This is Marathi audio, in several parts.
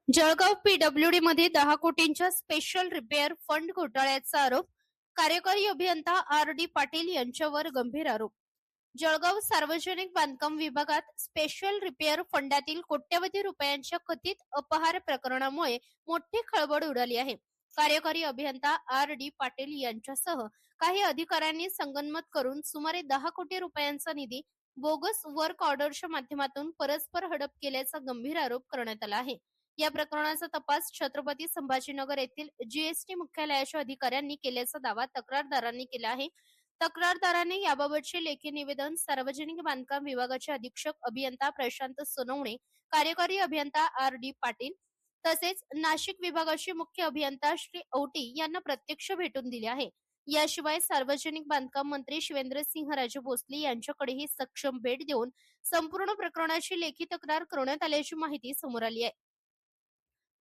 जळगाव पीडब्ल्यूडी मध्ये 10 कोटींच्या स्पेशल रिपेअर फंड घोटाळ्याचा आरोप. कार्यकारी अभियंता आर डी पाटील यांच्यावर गंभीर आरोप. जळगाव सार्वजनिक बांधकाम विभागात स्पेशल रिपेअर फंडातील कोट्यवधी रुपयांच्या कथित अपहार प्रकरणामुळे मोठी खळबळ उडाली आहे. कार्यकारी अभियंता आर डी पाटील यांच्यासह काही अधिकाऱ्यांनी संगनमत करून सुमारे 10 कोटी रुपयांचा निधी बोगस वर्क ऑर्डरच्या माध्यमातून परस्पर हडप केल्याचा गंभीर आरोप करण्यात आला आहे. या प्रकरणाचा तपास छत्रपती संभाजीनगर येथील जीएसटी मुख्यालयाच्या अधिकाऱ्यांनी केल्याचा दावा तक्रारदारांनी केला आहे. तक्रारदाराने याबाबतचे लेखी निवेदन सार्वजनिक बांधकाम विभागाचे अधीक्षक अभियंता प्रशांत सोनवणे, कार्यकारी अभियंता आर डी पाटील तसेच नाशिक विभागाचे मुख्य अभियंता श्री औटी यांना प्रत्यक्ष भेटून दिले आहे. याशिवाय सार्वजनिक बांधकाम मंत्री शिवेंद्रसिंहराजे भोसले यांच्याकडेही सक्षम भेट देऊन संपूर्ण प्रकरणाची लेखी तक्रार करण्यात आल्याची माहिती समोर आली आहे.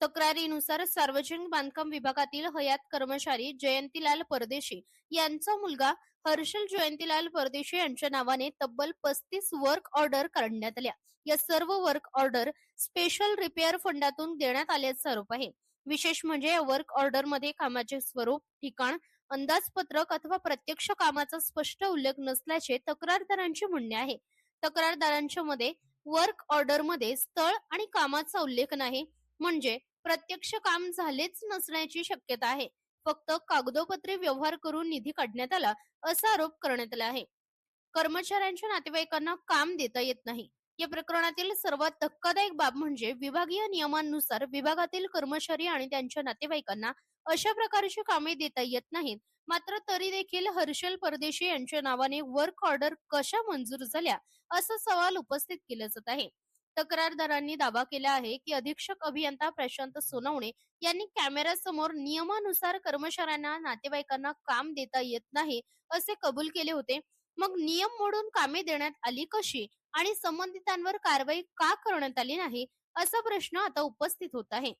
तक्रारीनुसार सार्वजनिक बांधकाम विभागातील हयात कर्मचारी जयंतीलाल परदेशी यांचा मुलगा हर्षल जयंतीलाल परदेशी यांच्या नावाने तब्बल 35 वर्क ऑर्डर काढण्यात आल्या. या सर्व वर्क ऑर्डर स्पेशल रिपेअर फंडातून देण्यात आल्याचा आरोप आहे. विशेष म्हणजे या वर्क ऑर्डर मध्ये कामाचे स्वरूप, ठिकाण, अंदाजपत्रक अथवा प्रत्यक्ष कामाचा स्पष्ट उल्लेख नसल्याचे तक्रारदारांचे म्हणणे आहे. तक्रारदारांच्या मध्ये वर्क ऑर्डर मध्ये स्थळ आणि कामाचा उल्लेख नाही, म्हणजे प्रत्यक्ष काम झालेच नसण्याची शक्यता आहे. फक्त कागदोपत्री व्यवहार करून निधी काढण्यात आला असा आरोप करण्यात आला आहे. कर्मचाऱ्यांच्या नातेवाईकांना काम देता येत नाही. या प्रकरणातील सर्वात धक्कादायक बाब म्हणजे विभागीय नियमांनुसार विभागातील कर्मचारी आणि त्यांच्या नातेवाईकांना अशा प्रकारची कामे देता येत नाहीत. मात्र तरी देखील हर्षल परदेशी यांच्या नावाने वर्क ऑर्डर कशा मंजूर झाल्या असा सवाल उपस्थित केला जात आहे. तक्रारदारांनी दावा केला आहे की अधीक्षक अभियंता प्रशांत सोनवणे यांनी कॅमेऱ्यासमोर नियमानुसार कर्मचाऱ्यांना नातेवाईकांना काम देता येत नाही असे कबूल केले होते. मग नियम मोडून कामे देण्यात आली कशी आणि संबंधितांवर कारवाई का करण्यात आली नाही असा प्रश्न आता उपस्थित होत आहे.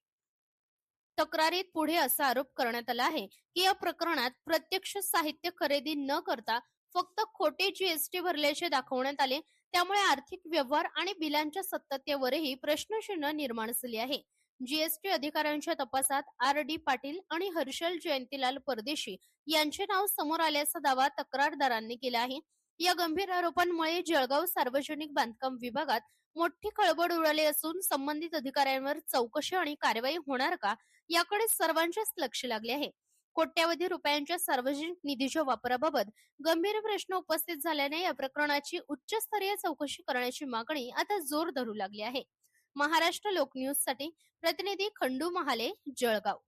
तक्रारीत पुढे असा आरोप करण्यात आला आहे की या प्रकरणात प्रत्यक्ष साहित्य खरेदी न करता फक्त खोटे जीएसटी भरल्याचे दाखवण्यात आले. त्यामुळे आर्थिक व्यवहार आणि बिलांच्या सत्यतेवरही प्रश्नचिन्ह निर्माण झाले आहे. जीएसटी अधिकाऱ्यांच्या तपासात आर डी पाटील आणि हर्षल जयंतीलाल परदेशी यांचे नाव समोर आल्याचा दावा तक्रारदारांनी केला आहे. या गंभीर आरोपांमुळे जळगाव सार्वजनिक बांधकाम विभागात मोठी खळबळ उडाली असून संबंधित अधिकाऱ्यांवर चौकशी आणि कारवाई होणार का याकडे सर्वांचेच लक्ष लागले आहे. कोट्यवधी रुपयांच्या सार्वजनिक निधीच्या वापराबाबत गंभीर प्रश्न उपस्थित झाल्याने या प्रकरणाची उच्चस्तरीय चौकशी करण्याची मागणी आता जोर धरू लागली आहे. महाराष्ट्र लोक न्यूज साठी प्रतिनिधी खंडू महाले, जळगाव.